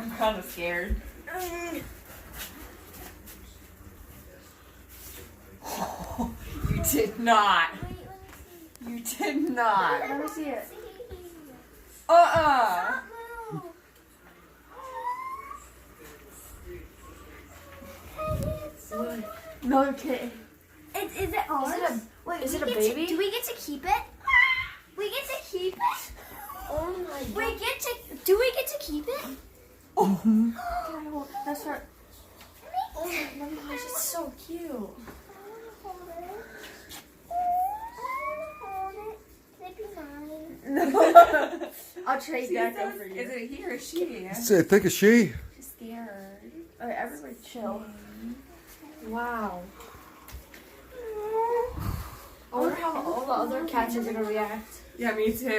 I'm kind of scared. You did not. You did not. Let me see it. No kitten. Is it ours? Is it a baby? Do we get to keep it? We get to keep it? Oh my god. Do we get to keep it? Oh, that's her. Oh my gosh, it's so cute. I'll trade that though for you. Is it he or she? I think it's she. She's scared. Alright, everybody chill. Wow. I wonder how all the other cats are gonna react. Yeah, me too.